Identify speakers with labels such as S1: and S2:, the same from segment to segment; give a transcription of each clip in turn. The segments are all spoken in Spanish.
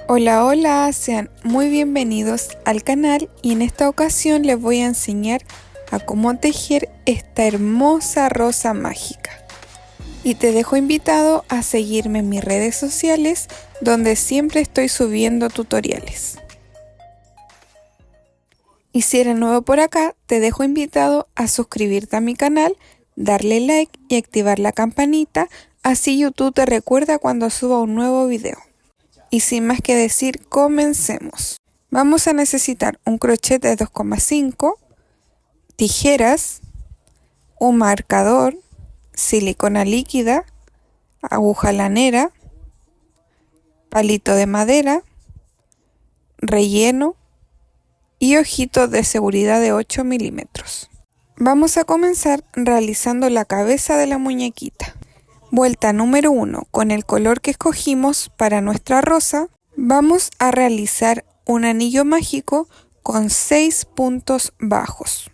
S1: Hola, hola, sean muy bienvenidos al canal y en esta ocasión les voy a enseñar a cómo tejer esta hermosa rosa mágica. Y te dejo invitado a seguirme en mis redes sociales donde siempre estoy subiendo tutoriales. Y si eres nuevo por acá, te dejo invitado a suscribirte a mi canal, darle like y activar la campanita, así YouTube te recuerda cuando suba un nuevo video. Y sin más que decir, comencemos. Vamos a necesitar un crochet de 2,5, tijeras, un marcador, silicona líquida, aguja lanera, palito de madera, relleno y ojitos de seguridad de 8 milímetros. Vamos a comenzar realizando la cabeza de la muñequita. Vuelta número 1. Con el color que escogimos para nuestra rosa, vamos a realizar un anillo mágico con 6 puntos bajos.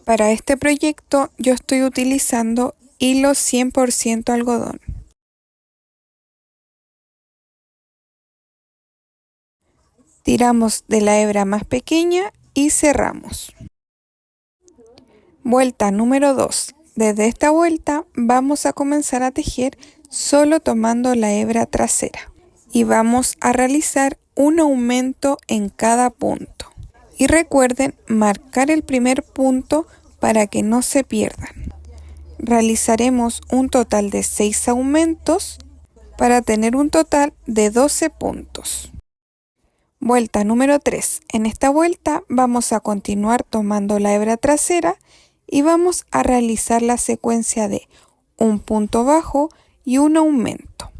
S1: Para este proyecto yo estoy utilizando hilo 100% algodón. Tiramos de la hebra más pequeña y cerramos. Vuelta número 2. Desde esta vuelta vamos a comenzar a tejer solo tomando la hebra trasera y vamos a realizar un aumento en cada punto. Y recuerden marcar el primer punto para que no se pierdan. Realizaremos un total de 6 aumentos para tener un total de 12 puntos. Vuelta número 3. En esta vuelta vamos a continuar tomando la hebra trasera y vamos a realizar la secuencia de un punto bajo y un aumento.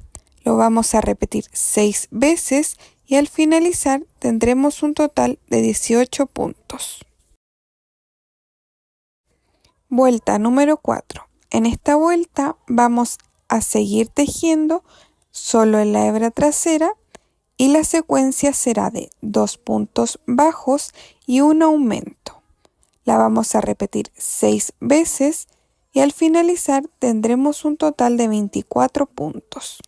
S1: Lo vamos a repetir 6 veces y al finalizar tendremos un total de 18 puntos. Vuelta número 4. En esta vuelta vamos a seguir tejiendo solo en la hebra trasera y la secuencia será de 2 puntos bajos y un aumento. La vamos a repetir 6 veces y al finalizar tendremos un total de 24 puntos.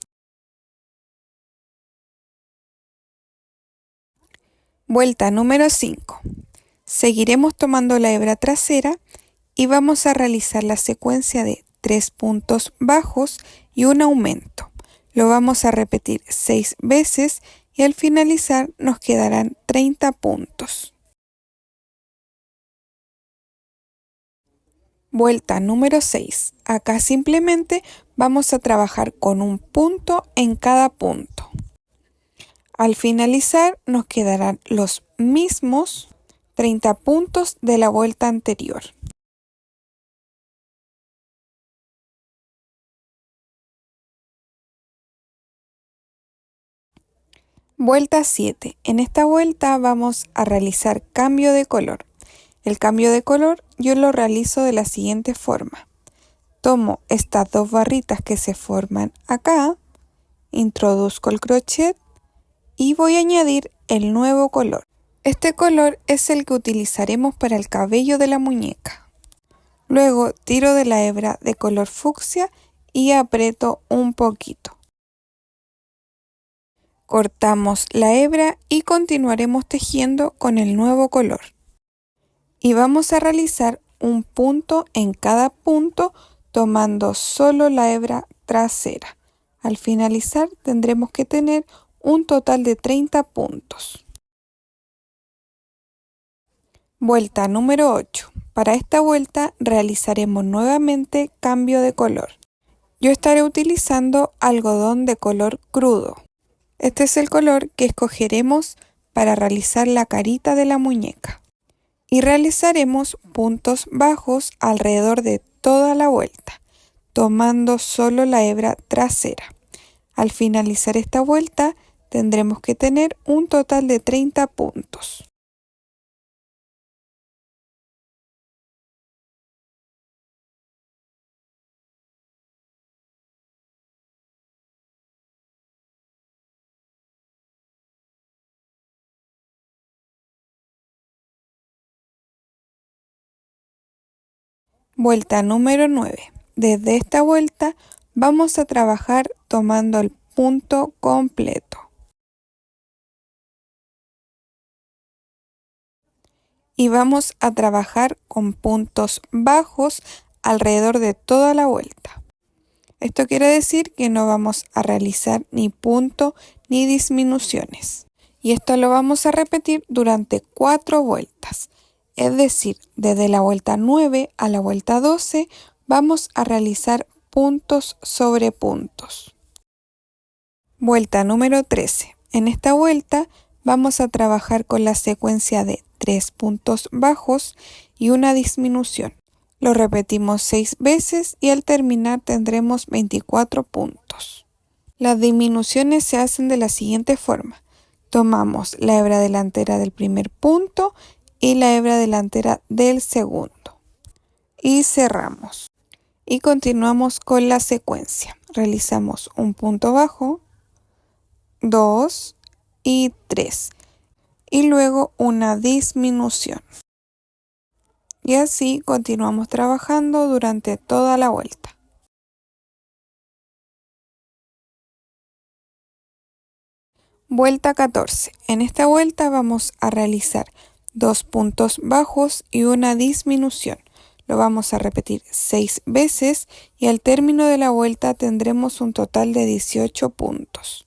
S1: Vuelta número 5. Seguiremos tomando la hebra trasera y vamos a realizar la secuencia de 3 puntos bajos y un aumento. Lo vamos a repetir 6 veces y al finalizar nos quedarán 30 puntos. Vuelta número 6. Acá simplemente vamos a trabajar con un punto en cada punto. Al finalizar nos quedarán los mismos 30 puntos de la vuelta anterior. Vuelta 7. En esta vuelta vamos a realizar cambio de color. El cambio de color yo lo realizo de la siguiente forma. Tomo estas dos barritas que se forman acá, introduzco el crochet y voy a añadir el nuevo color. Este color es el que utilizaremos para el cabello de la muñeca. Luego tiro de la hebra de color fucsia y aprieto un poquito. Cortamos la hebra y continuaremos tejiendo con el nuevo color. Y vamos a realizar un punto en cada punto tomando solo la hebra trasera. Al finalizar tendremos que tener un total de 30 puntos. Vuelta número 8. Para esta vuelta realizaremos nuevamente cambio de color. Yo estaré utilizando algodón de color crudo. Este es el color que escogeremos para realizar la carita de la muñeca. Y realizaremos puntos bajos alrededor de toda la vuelta, tomando solo la hebra trasera. Al finalizar esta vuelta tendremos que tener un total de 30 puntos. Vuelta número 9. Desde esta vuelta vamos a trabajar tomando el punto completo. y vamos a trabajar con puntos bajos alrededor de toda la vuelta. Esto quiere decir que no vamos a realizar ni punto ni disminuciones. Y esto lo vamos a repetir durante 4 vueltas. Es decir, desde la vuelta 9 a la vuelta 12 vamos a realizar puntos sobre puntos. Vuelta número 13. En esta vuelta vamos a trabajar con la secuencia de 3 puntos bajos y una disminución. Lo repetimos 6 veces y al terminar tendremos 24 puntos. Las disminuciones se hacen de la siguiente forma. Tomamos la hebra delantera del primer punto y la hebra delantera del segundo. Y cerramos. Y continuamos con la secuencia. Realizamos un punto bajo, 2 y 3. Y luego una disminución. Y así continuamos trabajando durante toda la vuelta. Vuelta 14. En esta vuelta vamos a realizar 2 puntos bajos y una disminución. Lo vamos a repetir 6 veces y al término de la vuelta tendremos un total de 18 puntos.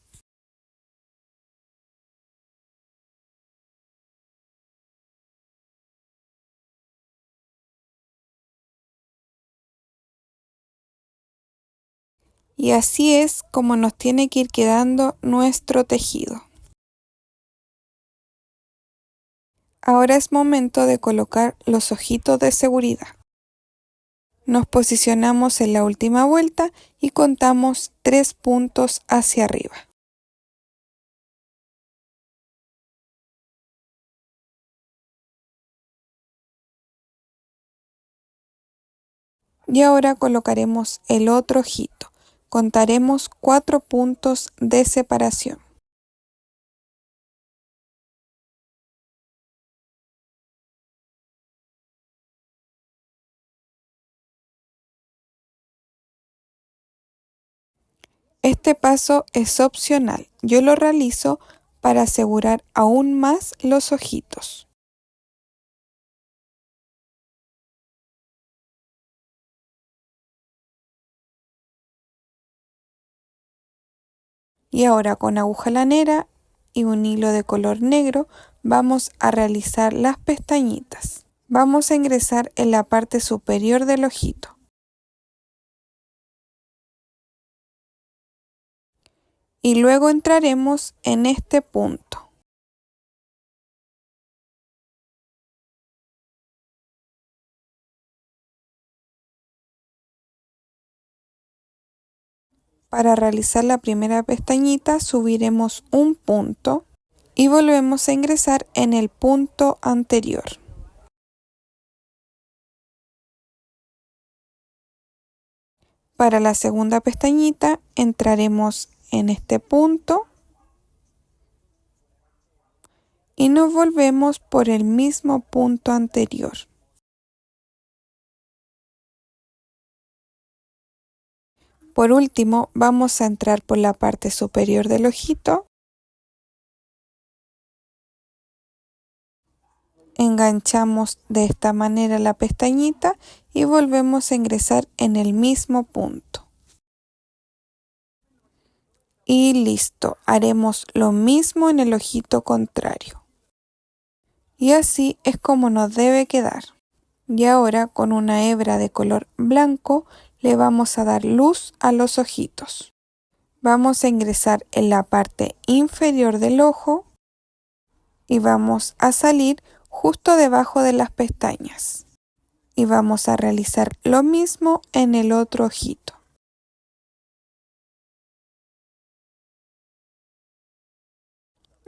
S1: Y así es como nos tiene que ir quedando nuestro tejido. Ahora es momento de colocar los ojitos de seguridad. Nos posicionamos en la última vuelta y contamos 3 puntos hacia arriba. Y ahora colocaremos el otro ojito. Contaremos 4 puntos de separación. Este paso es opcional. Yo lo realizo para asegurar aún más los ojitos. Y ahora con aguja lanera y un hilo de color negro vamos a realizar las pestañitas. Vamos a ingresar en la parte superior del ojito. Y luego entraremos en este punto. Para realizar la primera pestañita subiremos un punto y volvemos a ingresar en el punto anterior. Para la segunda pestañita entraremos en este punto y nos volvemos por el mismo punto anterior. Por último, vamos a entrar por la parte superior del ojito, enganchamos de esta manera la pestañita y volvemos a ingresar en el mismo punto. Y listo, haremos lo mismo en el ojito contrario. Y así es como nos debe quedar. Y ahora con una hebra de color blanco le vamos a dar luz a los ojitos. Vamos a ingresar en la parte inferior del ojo y vamos a salir justo debajo de las pestañas. Y vamos a realizar lo mismo en el otro ojito.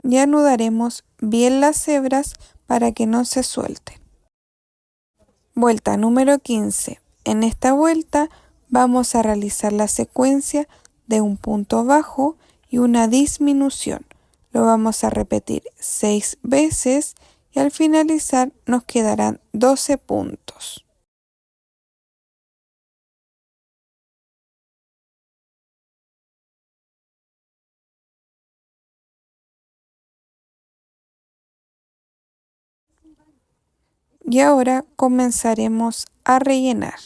S1: Y anudaremos bien las hebras para que no se suelten. Vuelta número 15. En esta vuelta vamos a realizar la secuencia de un punto bajo y una disminución. Lo vamos a repetir 6 veces y al finalizar nos quedarán 12 puntos. Y ahora comenzaremos a rellenar.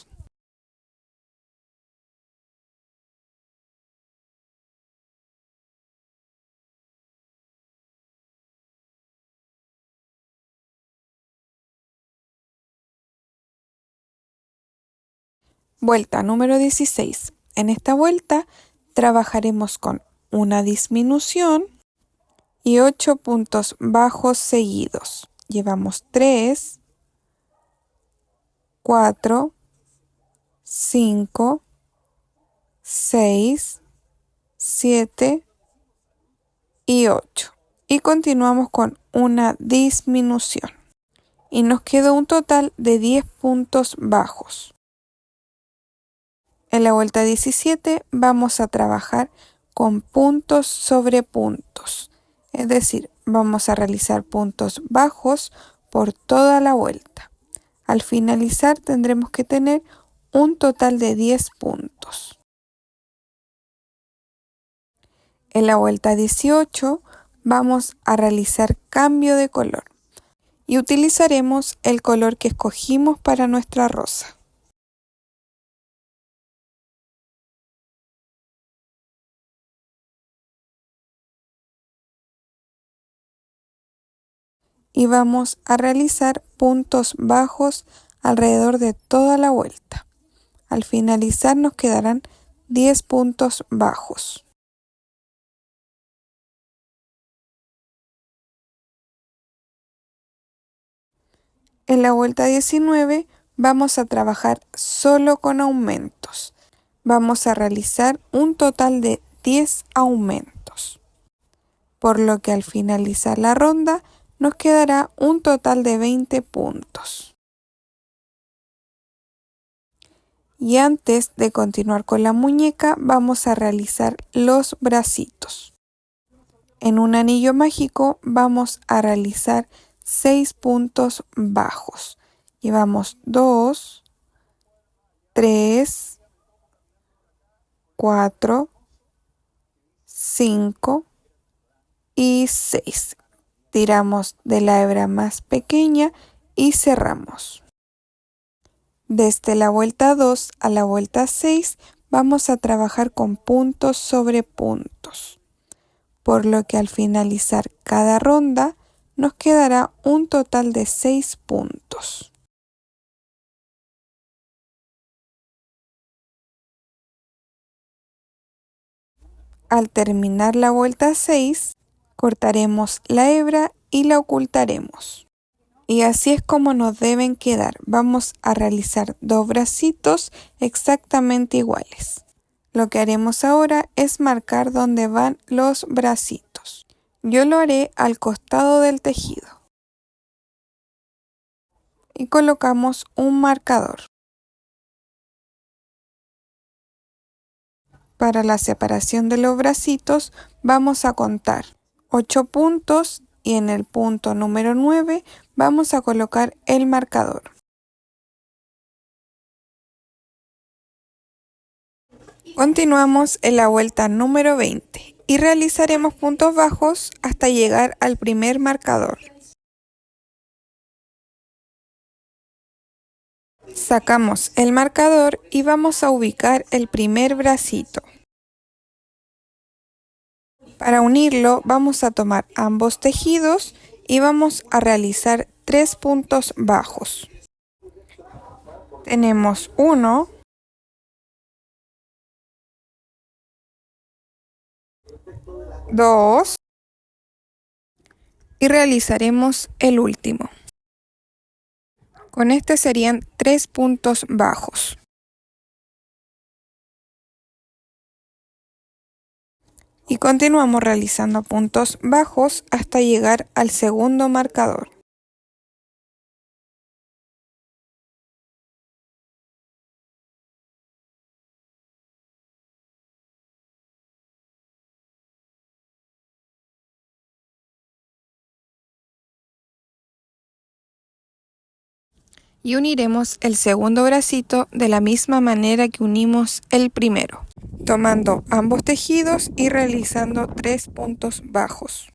S1: Vuelta número 16. En esta vuelta trabajaremos con una disminución y 8 puntos bajos seguidos. Llevamos 3, 4, 5, 6, 7 y 8. Y continuamos con una disminución. Y nos queda un total de 10 puntos bajos. En la vuelta 17 vamos a trabajar con puntos sobre puntos. Es decir, vamos a realizar puntos bajos por toda la vuelta. Al finalizar tendremos que tener un total de 10 puntos. En la vuelta 18 vamos a realizar cambio de color y utilizaremos el color que escogimos para nuestra rosa. Y vamos a realizar puntos bajos alrededor de toda la vuelta. Al finalizar nos quedarán 10 puntos bajos. En la vuelta 19 vamos a trabajar solo con aumentos. Vamos a realizar un total de 10 aumentos, por lo que al finalizar la ronda nos quedará un total de 20 puntos. Y antes de continuar con la muñeca vamos a realizar los bracitos. En un anillo mágico vamos a realizar 6 puntos bajos. Llevamos 2, 3, 4, 5 y 6. Tiramos de la hebra más pequeña y cerramos. Desde la vuelta 2 a la vuelta 6 vamos a trabajar con puntos sobre puntos, por lo que al finalizar cada ronda nos quedará un total de 6 puntos. Al terminar la vuelta 6, cortaremos la hebra y la ocultaremos. Y así es como nos deben quedar. Vamos a realizar 2 bracitos exactamente iguales. Lo que haremos ahora es marcar dónde van los bracitos. Yo lo haré al costado del tejido. Y colocamos un marcador. Para la separación de los bracitos vamos a contar 8 puntos y en el punto número 9 vamos a colocar el marcador. Continuamos en la vuelta número 20 y realizaremos puntos bajos hasta llegar al primer marcador. Sacamos el marcador y vamos a ubicar el primer bracito. Para unirlo vamos a tomar ambos tejidos y vamos a realizar 3 puntos bajos. Tenemos 1, 2 y realizaremos el último. Con este serían 3 puntos bajos. Y continuamos realizando puntos bajos hasta llegar al segundo marcador. Y uniremos el segundo bracito de la misma manera que unimos el primero, tomando ambos tejidos y realizando 3 puntos bajos.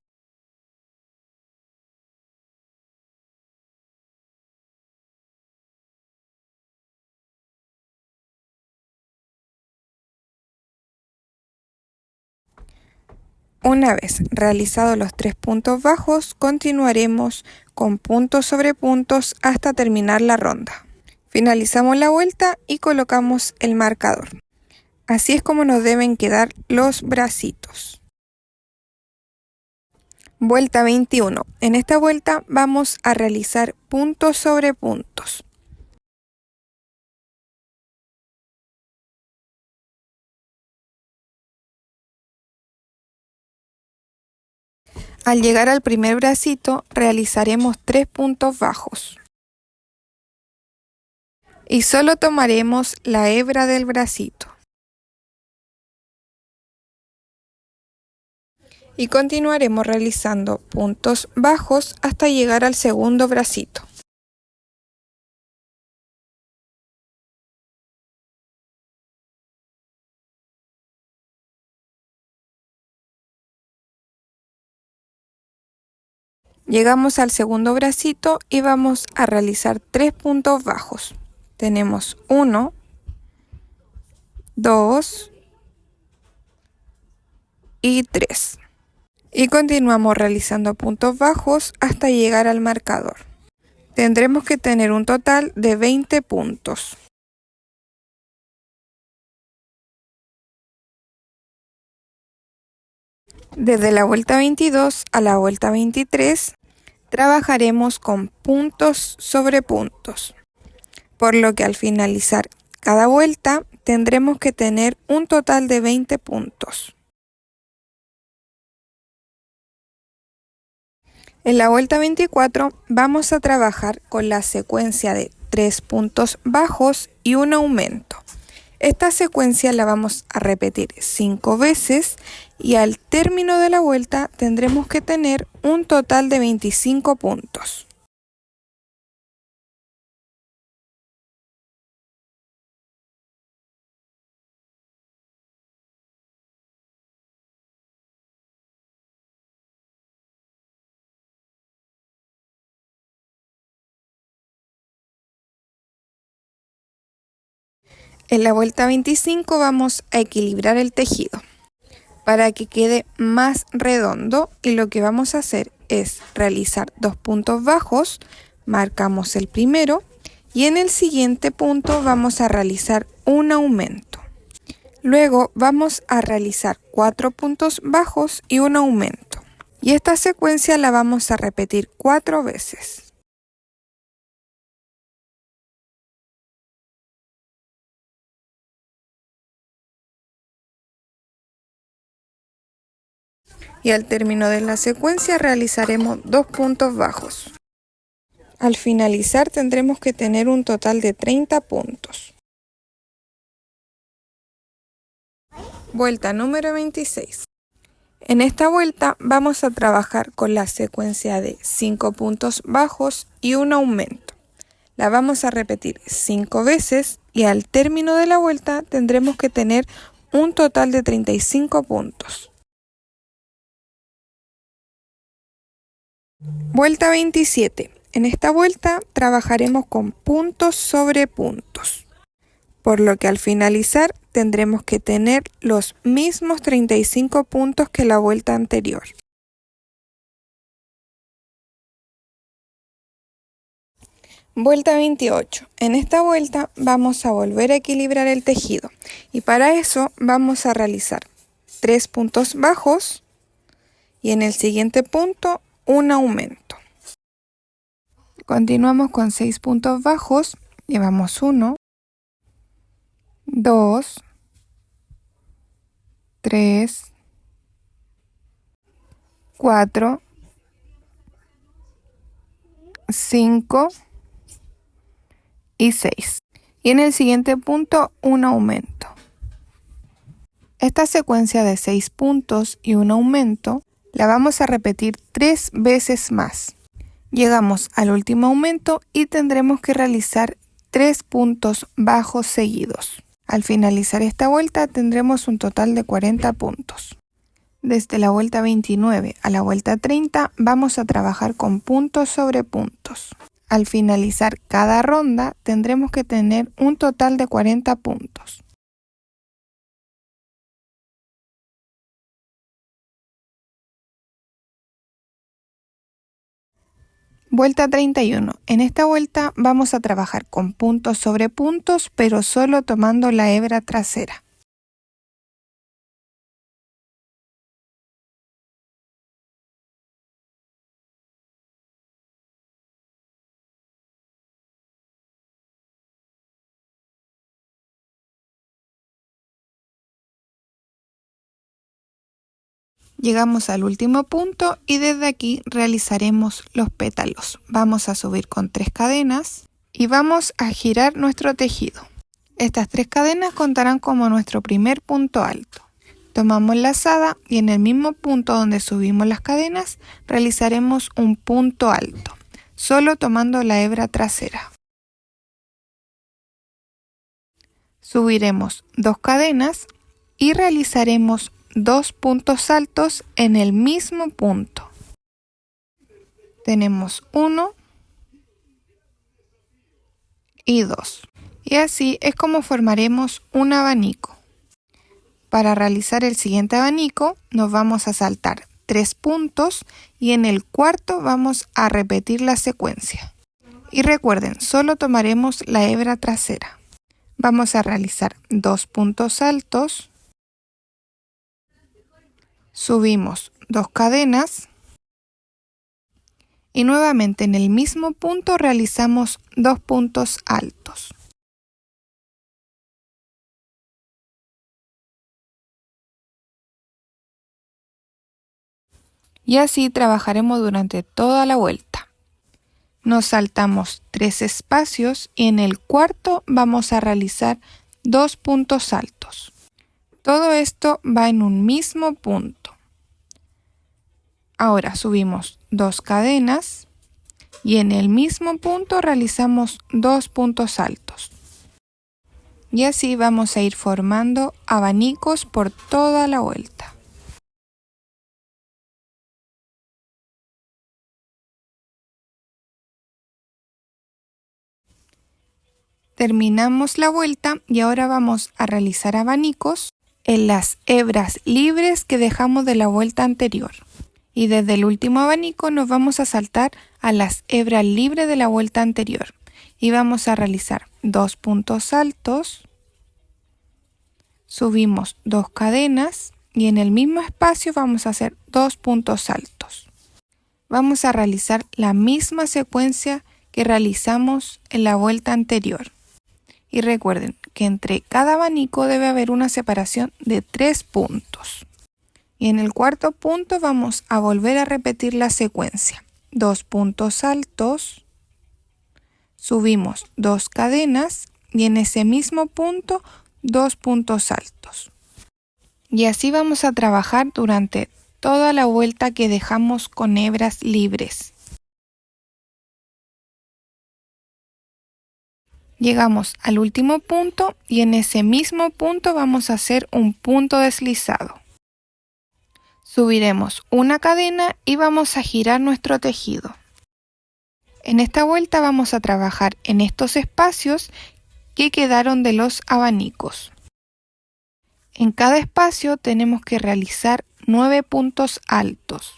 S1: Una vez realizados los 3 puntos bajos, continuaremos con puntos sobre puntos hasta terminar la ronda. Finalizamos la vuelta y colocamos el marcador. Así es como nos deben quedar los bracitos. Vuelta 21. En esta vuelta vamos a realizar puntos sobre puntos. Al llegar al primer bracito, realizaremos 3 puntos bajos. Y solo tomaremos la hebra del bracito. Y continuaremos realizando puntos bajos hasta llegar al segundo bracito. Llegamos al segundo bracito y vamos a realizar 3 puntos bajos. Tenemos 1, 2 y 3. Y continuamos realizando puntos bajos hasta llegar al marcador. Tendremos que tener un total de 20 puntos. Desde la vuelta 22 a la vuelta 23, trabajaremos con puntos sobre puntos, por lo que al finalizar cada vuelta tendremos que tener un total de 20 puntos. En la vuelta 24 vamos a trabajar con la secuencia de 3 puntos bajos y un aumento. Esta secuencia la vamos a repetir 5 veces y al término de la vuelta tendremos que tener un total de 25 puntos. En la vuelta 25 vamos a equilibrar el tejido para que quede más redondo y lo que vamos a hacer es realizar 2 puntos bajos, marcamos el primero y en el siguiente punto vamos a realizar un aumento. Luego vamos a realizar 4 puntos bajos y un aumento. Y esta secuencia la vamos a repetir 4 veces. Y al término de la secuencia realizaremos 2 puntos bajos. Al finalizar tendremos que tener un total de 30 puntos. Vuelta número 26. En esta vuelta vamos a trabajar con la secuencia de 5 puntos bajos y un aumento. La vamos a repetir 5 veces y al término de la vuelta tendremos que tener un total de 35 puntos. Vuelta 27. En esta vuelta trabajaremos con puntos sobre puntos, por lo que al finalizar tendremos que tener los mismos 35 puntos que la vuelta anterior. Vuelta 28. En esta vuelta vamos a volver a equilibrar el tejido y para eso vamos a realizar 3 puntos bajos y en el siguiente punto un aumento. Continuamos con 6 puntos bajos, llevamos 1, 2, 3, 4, 5 y 6. Y en el siguiente punto un aumento. Esta secuencia de 6 puntos y un aumento la vamos a repetir 3 veces más. Llegamos al último aumento y tendremos que realizar 3 puntos bajos seguidos. Al finalizar esta vuelta tendremos un total de 40 puntos. Desde la vuelta 29 a la vuelta 30 vamos a trabajar con puntos sobre puntos. Al finalizar cada ronda tendremos que tener un total de 40 puntos. Vuelta 31. En esta vuelta vamos a trabajar con puntos sobre puntos, pero solo tomando la hebra trasera. Llegamos al último punto y desde aquí realizaremos los pétalos. Vamos a subir con 3 cadenas y vamos a girar nuestro tejido. Estas 3 cadenas contarán como nuestro primer punto alto. Tomamos lazada y en el mismo punto donde subimos las cadenas realizaremos un punto alto, solo tomando la hebra trasera. Subiremos 2 cadenas y realizaremos 2 puntos altos en el mismo punto. Tenemos 1 y 2. Y así es como formaremos un abanico. Para realizar el siguiente abanico nos vamos a saltar 3 puntos y en el cuarto vamos a repetir la secuencia. Y recuerden, solo tomaremos la hebra trasera. Vamos a realizar 2 puntos altos, subimos 2 cadenas y nuevamente en el mismo punto realizamos 2 puntos altos. Y así trabajaremos durante toda la vuelta. Nos saltamos 3 espacios y en el cuarto vamos a realizar 2 puntos altos. Todo esto va en un mismo punto. Ahora subimos 2 cadenas y en el mismo punto realizamos 2 puntos altos. Y así vamos a ir formando abanicos por toda la vuelta. Terminamos la vuelta y ahora vamos a realizar abanicos en las hebras libres que dejamos de la vuelta anterior. Y desde el último abanico nos vamos a saltar a las hebras libres de la vuelta anterior. Y vamos a realizar 2 puntos altos, subimos 2 cadenas y en el mismo espacio vamos a hacer 2 puntos altos. Vamos a realizar la misma secuencia que realizamos en la vuelta anterior. Y recuerden que entre cada abanico debe haber una separación de 3 puntos. Y en el cuarto punto vamos a volver a repetir la secuencia. 2 puntos altos, subimos 2 cadenas y en ese mismo punto 2 puntos altos. Y así vamos a trabajar durante toda la vuelta que dejamos con hebras libres. Llegamos al último punto y en ese mismo punto vamos a hacer un punto deslizado. Subiremos una cadena y vamos a girar nuestro tejido. En esta vuelta vamos a trabajar en estos espacios que quedaron de los abanicos. En cada espacio tenemos que realizar 9 puntos altos.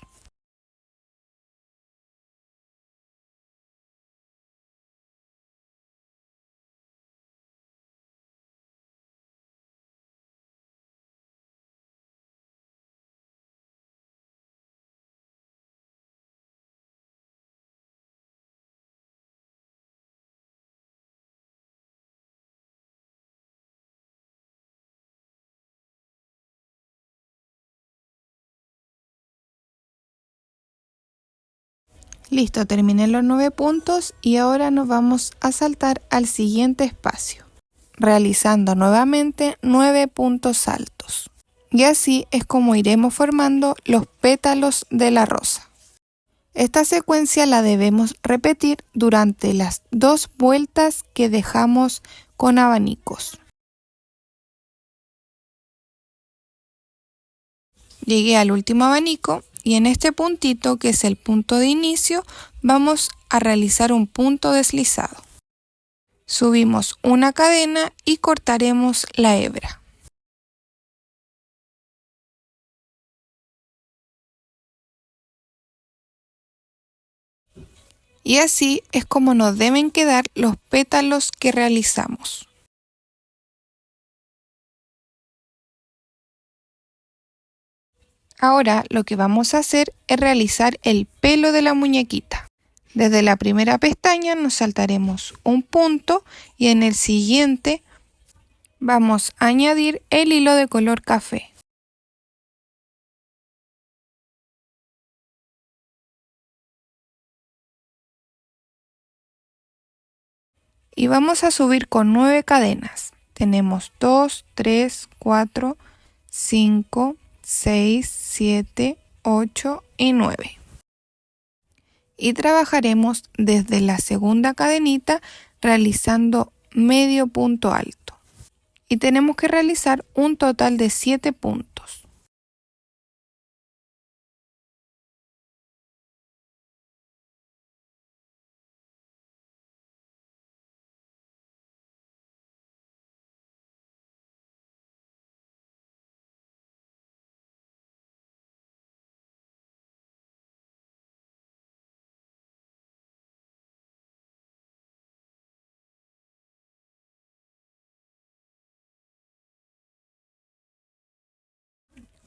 S1: Listo, terminé los 9 puntos y ahora nos vamos a saltar al siguiente espacio, realizando nuevamente 9 puntos altos. Y así es como iremos formando los pétalos de la rosa. Esta secuencia la debemos repetir durante las 2 vueltas que dejamos con abanicos. Llegué al último abanico y en este puntito, que es el punto de inicio, vamos a realizar un punto deslizado. Subimos una cadena y cortaremos la hebra. Y así es como nos deben quedar los pétalos que realizamos. Ahora lo que vamos a hacer es realizar el pelo de la muñequita. Desde la primera pestaña nos saltaremos un punto y en el siguiente vamos a añadir el hilo de color café. Y vamos a subir con 9 cadenas. Tenemos 2, 3, 4, 5, 6, 7, 8 y 9. Y trabajaremos desde la segunda cadenita realizando medio punto alto. Y tenemos que realizar un total de 7 puntos.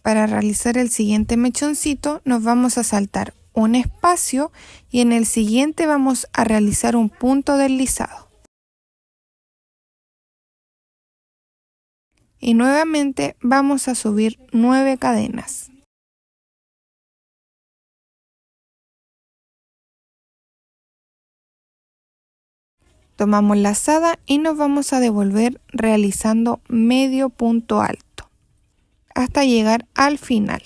S1: Para realizar el siguiente mechoncito nos vamos a saltar un espacio y en el siguiente vamos a realizar un punto deslizado. Y nuevamente vamos a subir 9 cadenas. Tomamos lazada y nos vamos a devolver realizando medio punto alto hasta llegar al final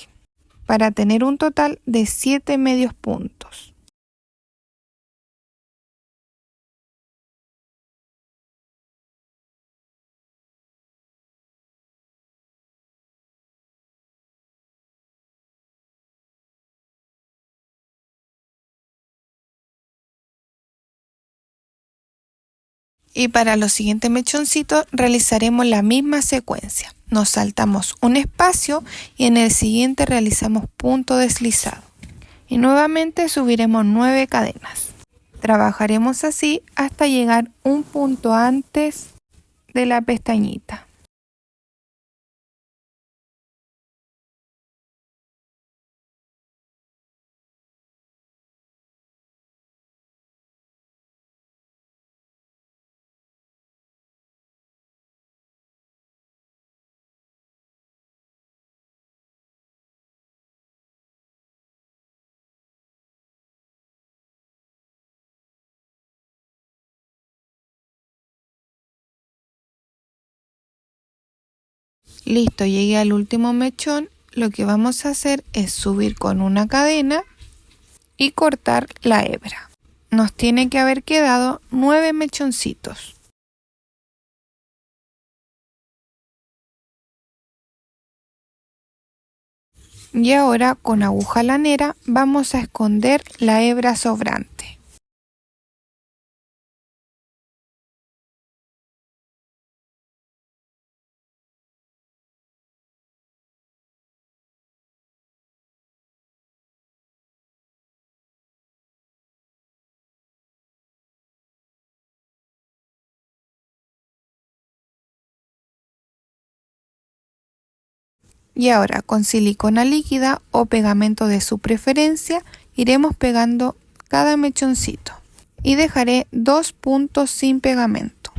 S1: para tener un total de 7 medios puntos. Y para los siguientes mechoncitos realizaremos la misma secuencia. Nos saltamos un espacio y en el siguiente realizamos punto deslizado. Y nuevamente subiremos 9 cadenas. Trabajaremos así hasta llegar un punto antes de la pestañita. Listo, llegué al último mechón. Lo que vamos a hacer es subir con una cadena y cortar la hebra. Nos tiene que haber quedado 9 mechoncitos. Y ahora con aguja lanera vamos a esconder la hebra sobrante. Y ahora con silicona líquida o pegamento de su preferencia iremos pegando cada mechoncito. Y dejaré 2 puntos sin pegamento.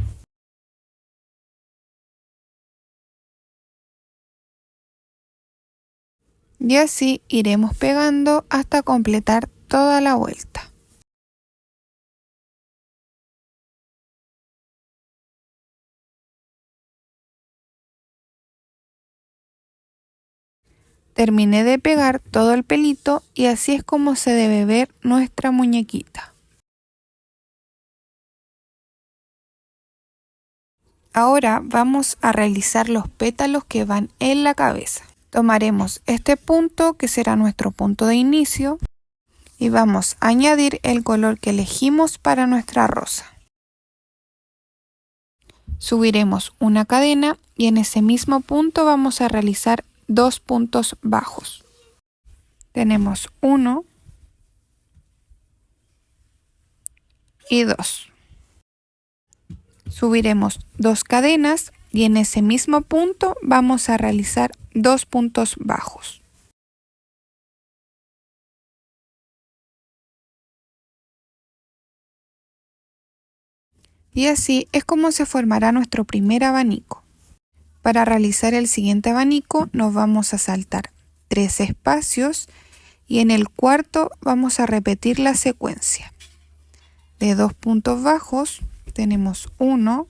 S1: Y así iremos pegando hasta completar toda la vuelta. Terminé de pegar todo el pelito y así es como se debe ver nuestra muñequita. Ahora vamos a realizar los pétalos que van en la cabeza. Tomaremos este punto que será nuestro punto de inicio y vamos a añadir el color que elegimos para nuestra rosa. Subiremos una cadena y en ese mismo punto vamos a realizar 2 puntos bajos. Tenemos 1, y 2. Subiremos 2 cadenas y en ese mismo punto vamos a realizar 2 puntos bajos. Y así es como se formará nuestro primer abanico. Para realizar el siguiente abanico nos vamos a saltar 3 espacios y en el cuarto vamos a repetir la secuencia. De 2 puntos bajos tenemos 1,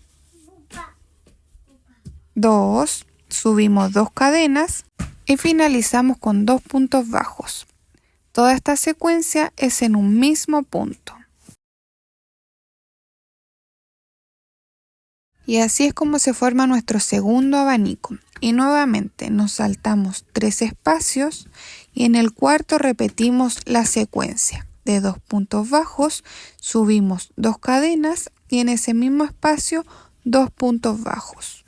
S1: 2, subimos 2 cadenas y finalizamos con 2 puntos bajos. Toda esta secuencia es en un mismo punto. Y así es como se forma nuestro segundo abanico. Y nuevamente nos saltamos 3 espacios y en el cuarto repetimos la secuencia. De 2 puntos bajos subimos 2 cadenas y en ese mismo espacio 2 puntos bajos.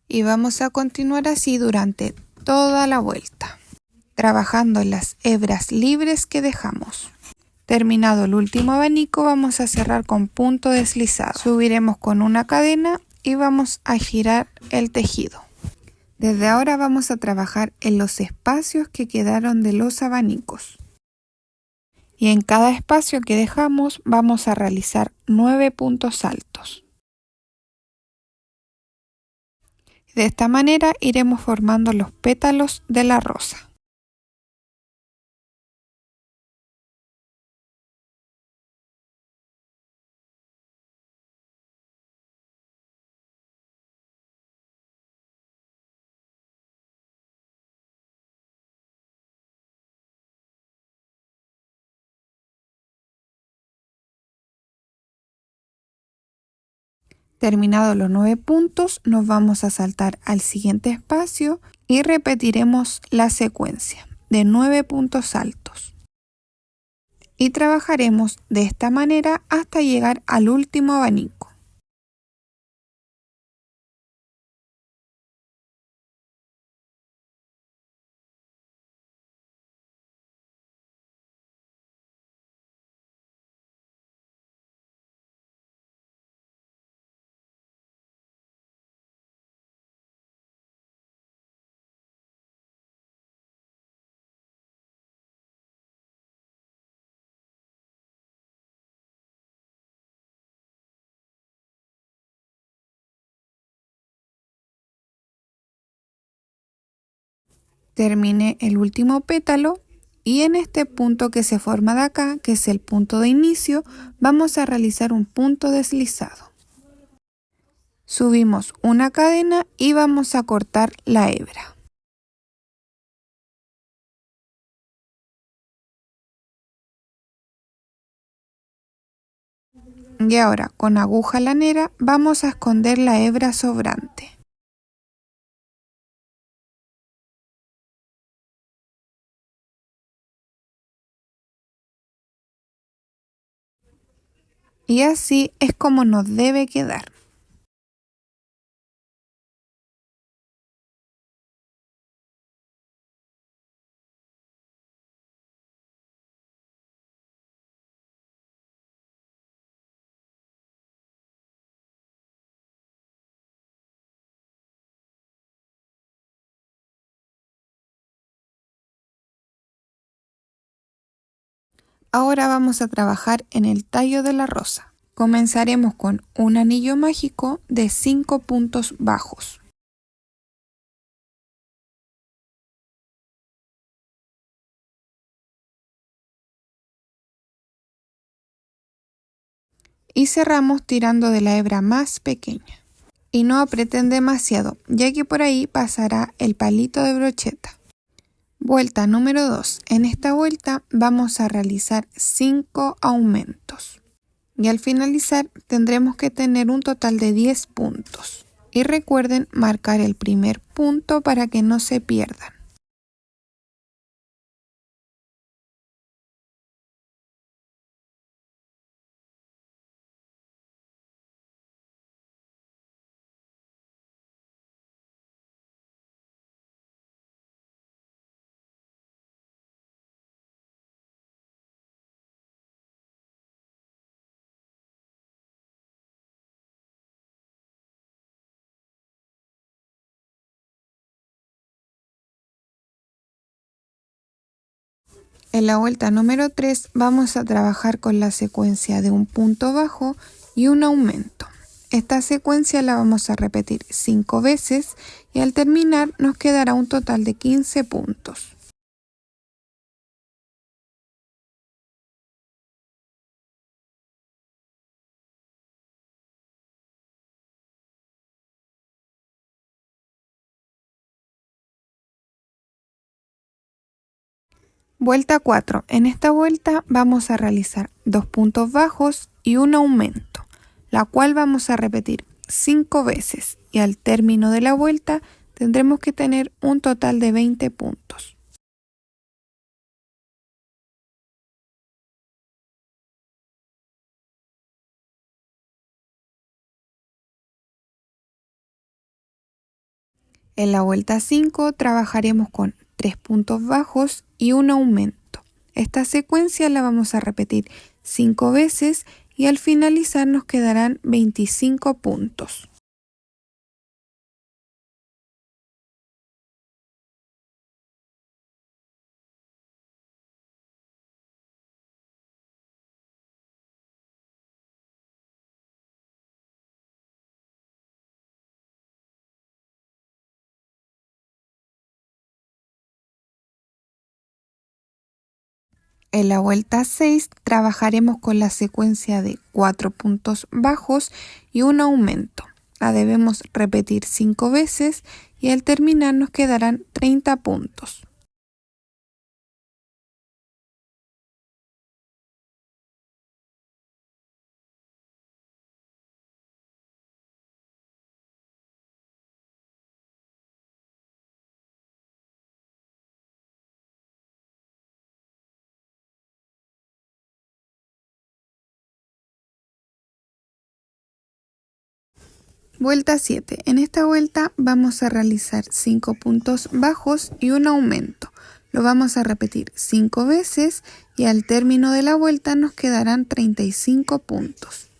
S1: Y vamos a continuar así durante toda la vuelta, trabajando en las hebras libres que dejamos. Terminado el último abanico, vamos a cerrar con punto deslizado. Subiremos con una cadena y vamos a girar el tejido. Desde ahora vamos a trabajar en los espacios que quedaron de los abanicos. Y en cada espacio que dejamos vamos a realizar 9 puntos altos. De esta manera iremos formando los pétalos de la rosa. Terminados los 9 puntos, nos vamos a saltar al siguiente espacio y repetiremos la secuencia de 9 puntos altos. Y trabajaremos de esta manera hasta llegar al último abanico. Terminé el último pétalo y en este punto que se forma de acá, que es el punto de inicio, vamos a realizar un punto deslizado. Subimos una cadena y vamos a cortar la hebra. Y ahora con aguja lanera vamos a esconder la hebra sobrante. Y así es como nos debe quedar. Ahora vamos a trabajar en el tallo de la rosa. Comenzaremos con un anillo mágico de 5 puntos bajos. Y cerramos tirando de la hebra más pequeña. Y no aprieten demasiado, ya que por ahí pasará el palito de brocheta. Vuelta número 2. En esta vuelta vamos a realizar 5 aumentos. Y al finalizar tendremos que tener un total de 10 puntos. Y recuerden marcar el primer punto para que no se pierdan. En la vuelta número 3 vamos a trabajar con la secuencia de un punto bajo y un aumento. Esta secuencia la vamos a repetir 5 veces y al terminar nos quedará un total de 15 puntos. Vuelta 4. En esta vuelta vamos a realizar 2 puntos bajos y un aumento, la cual vamos a repetir 5 veces y al término de la vuelta tendremos que tener un total de 20 puntos. En la vuelta 5 trabajaremos con 3 puntos bajos y un aumento. Esta secuencia la vamos a repetir 5 veces y al finalizar nos quedarán 25 puntos. En la vuelta 6 trabajaremos con la secuencia de 4 puntos bajos y un aumento. La debemos repetir 5 veces y al terminar nos quedarán 30 puntos. Vuelta 7. En esta vuelta vamos a realizar 5 puntos bajos y un aumento. Lo vamos a repetir 5 veces y al término de la vuelta nos quedarán 35 puntos.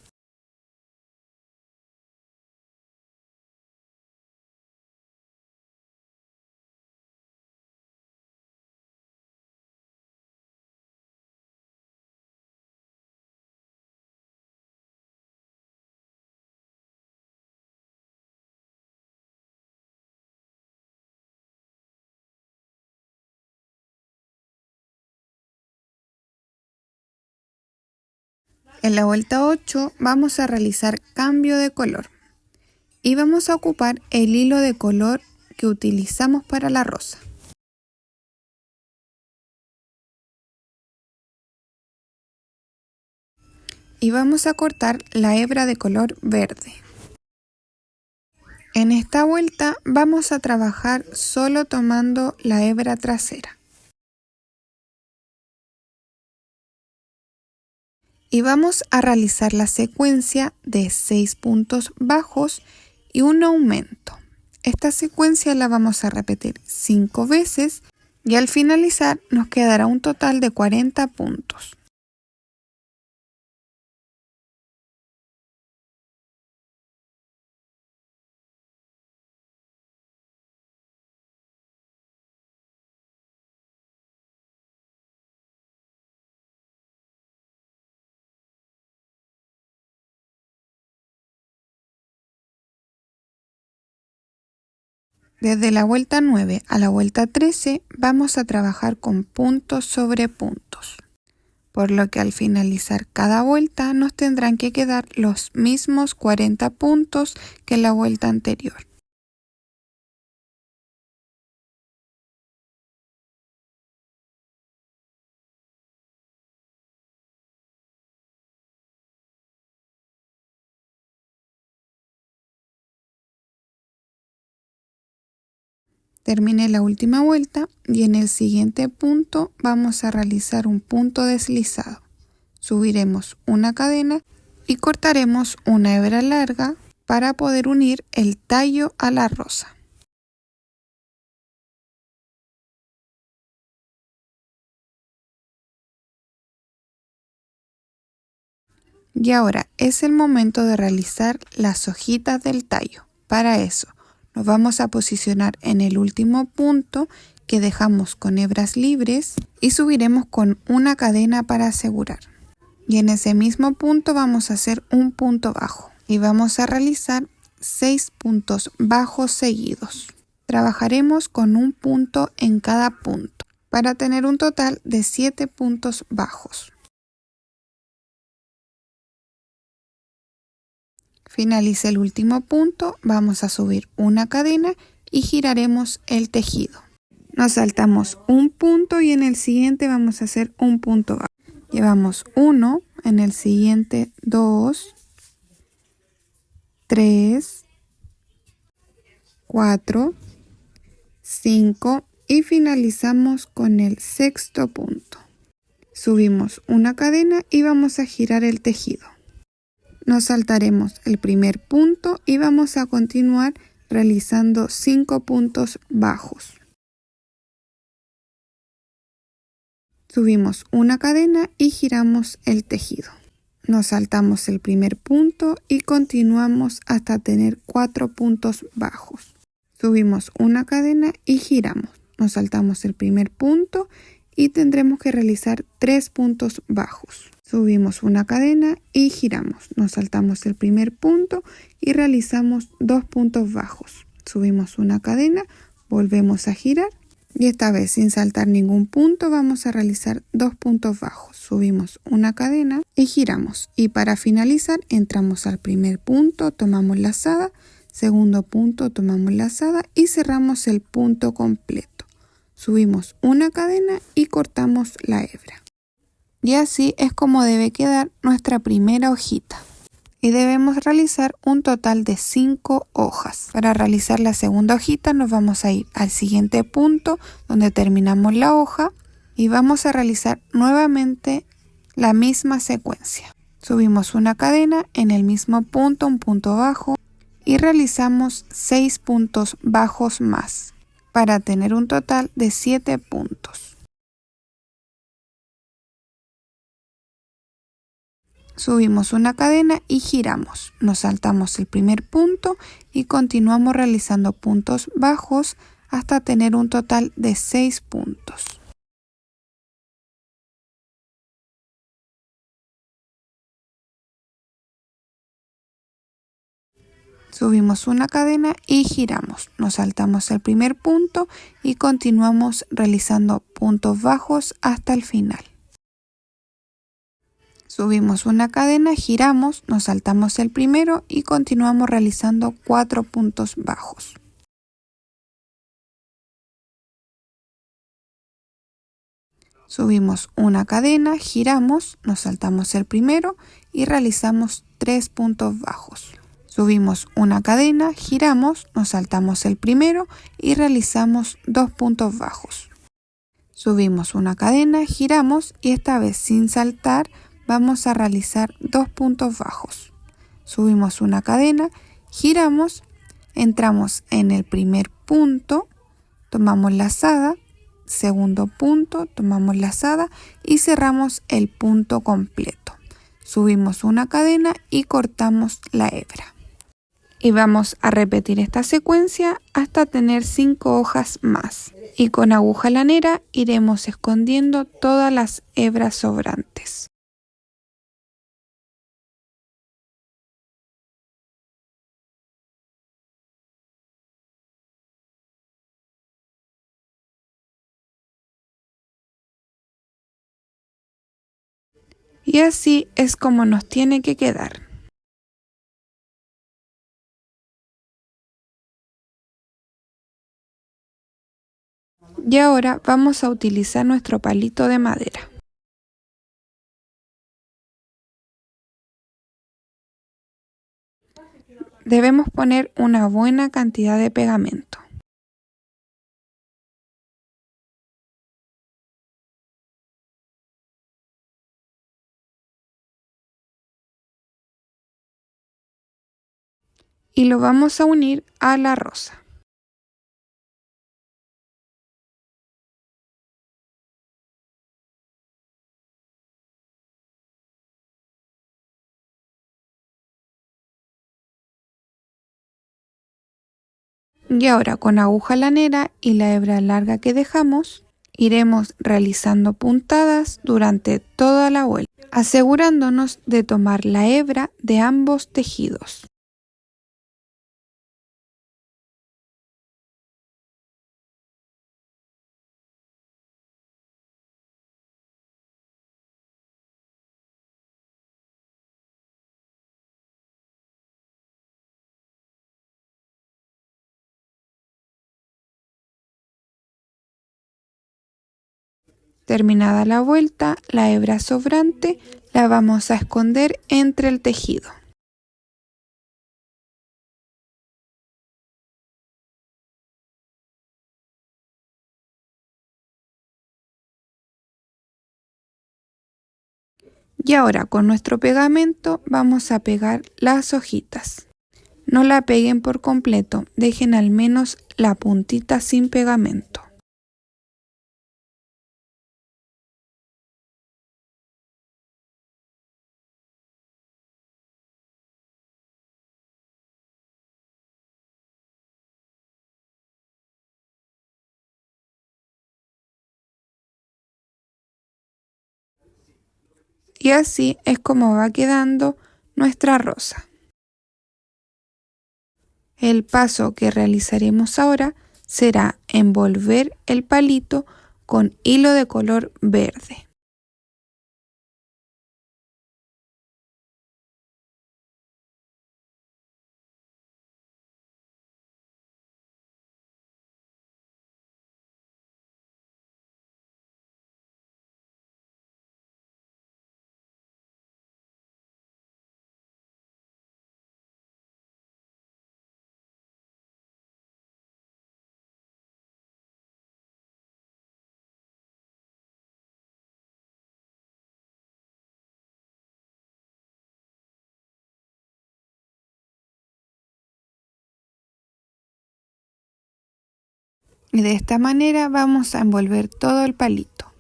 S1: En la vuelta 8 vamos a realizar cambio de color y vamos a ocupar el hilo de color que utilizamos para la rosa. Y vamos a cortar la hebra de color verde. En esta vuelta vamos a trabajar solo tomando la hebra trasera. Y vamos a realizar la secuencia de 6 puntos bajos y un aumento. Esta secuencia la vamos a repetir 5 veces y al finalizar nos quedará un total de 40 puntos. Desde la vuelta 9 a la vuelta 13 vamos a trabajar con puntos sobre puntos, por lo que al finalizar cada vuelta nos tendrán que quedar los mismos 40 puntos que en la vuelta anterior. Terminé la última vuelta y en el siguiente punto vamos a realizar un punto deslizado. Subiremos una cadena y cortaremos una hebra larga para poder unir el tallo a la rosa. Y ahora es el momento de realizar las hojitas del tallo. Para eso nos vamos a posicionar en el último punto que dejamos con hebras libres y subiremos con una cadena para asegurar. Y en ese mismo punto vamos a hacer un punto bajo y vamos a realizar 6 puntos bajos seguidos. Trabajaremos con un punto en cada punto para tener un total de 7 puntos bajos. Finaliza el último punto, vamos a subir una cadena y giraremos el tejido. Nos saltamos un punto y en el siguiente vamos a hacer un punto bajo. Llevamos 1, en el siguiente 2, 3, 4, 5 y finalizamos con el sexto punto. Subimos una cadena y vamos a girar el tejido. Nos saltaremos el primer punto y vamos a continuar realizando 5 puntos bajos. Subimos una cadena y giramos el tejido. Nos saltamos el primer punto y continuamos hasta tener 4 puntos bajos. Subimos una cadena y giramos. Nos saltamos el primer punto y tendremos que realizar 3 puntos bajos. Subimos una cadena y giramos. Nos saltamos el primer punto y realizamos 2 puntos bajos. Subimos una cadena, volvemos a girar y esta vez sin saltar ningún punto vamos a realizar 2 puntos bajos. Subimos una cadena y giramos. Y para finalizar entramos al primer punto, tomamos lazada, segundo punto, tomamos lazada y cerramos el punto completo. Subimos una cadena y cortamos la hebra. Y así es como debe quedar nuestra primera hojita. Y debemos realizar un total de 5 hojas. Para realizar la segunda hojita nos vamos a ir al siguiente punto donde terminamos la hoja y vamos a realizar nuevamente la misma secuencia. Subimos una cadena, en el mismo punto un punto bajo y realizamos 6 puntos bajos más para tener un total de 7 puntos. Subimos una cadena y giramos. Nos saltamos el primer punto y continuamos realizando puntos bajos hasta tener un total de 6 puntos. Subimos una cadena y giramos. Nos saltamos el primer punto y continuamos realizando puntos bajos hasta el final. Subimos una cadena, giramos, nos saltamos el primero y continuamos realizando 4 puntos bajos. Subimos una cadena, giramos, nos saltamos el primero y realizamos 3 puntos bajos. Subimos una cadena, giramos, nos saltamos el primero y realizamos 2 puntos bajos. Subimos una cadena, giramos y esta vez sin saltar vamos a realizar 2 puntos bajos. Subimos una cadena, giramos, entramos en el primer punto, tomamos lazada, segundo punto, tomamos lazada y cerramos el punto completo. Subimos una cadena y cortamos la hebra. Y vamos a repetir esta secuencia hasta tener 5 hojas más. Y con aguja lanera iremos escondiendo todas las hebras sobrantes. Y así es como nos tiene que quedar. Y ahora vamos a utilizar nuestro palito de madera. Debemos poner una buena cantidad de pegamento. y lo vamos a unir a la rosa. Y ahora con aguja lanera y la hebra larga que dejamos, iremos realizando puntadas durante toda la vuelta, asegurándonos de tomar la hebra de ambos tejidos. Terminada la vuelta, la hebra sobrante la vamos a esconder entre el tejido. Y ahora con nuestro pegamento vamos a pegar las hojitas. No la peguen por completo, dejen al menos la puntita sin pegamento. Y así es como va quedando nuestra rosa. El paso que realizaremos ahora será envolver el palito con hilo de color verde. Y de esta manera vamos a envolver todo el palito.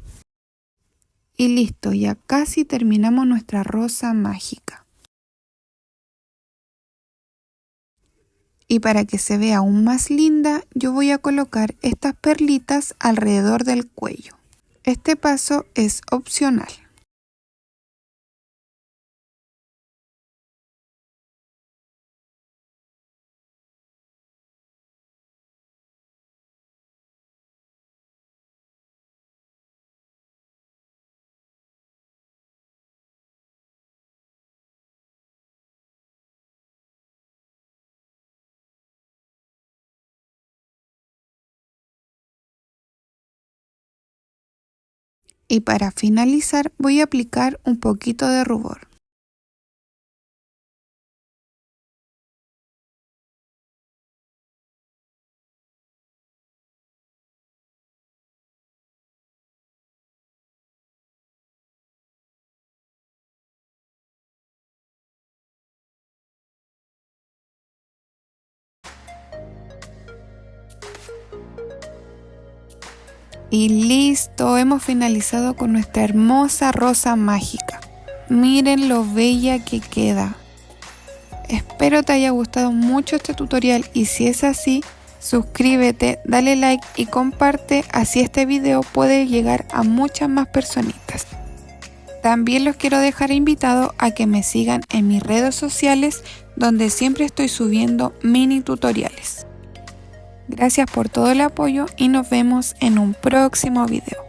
S1: Y listo, ya casi terminamos nuestra rosa mágica. Y para que se vea aún más linda, yo voy a colocar estas perlitas alrededor del cuello. Este paso es opcional. Y para finalizar voy a aplicar un poquito de rubor. Y listo, hemos finalizado con nuestra hermosa rosa mágica. Miren lo bella que queda. Espero te haya gustado mucho este tutorial y si es así, suscríbete, dale like y comparte, así este video puede llegar a muchas más personitas. También los quiero dejar invitados a que me sigan en mis redes sociales donde siempre estoy subiendo mini tutoriales. Gracias por todo el apoyo y nos vemos en un próximo video.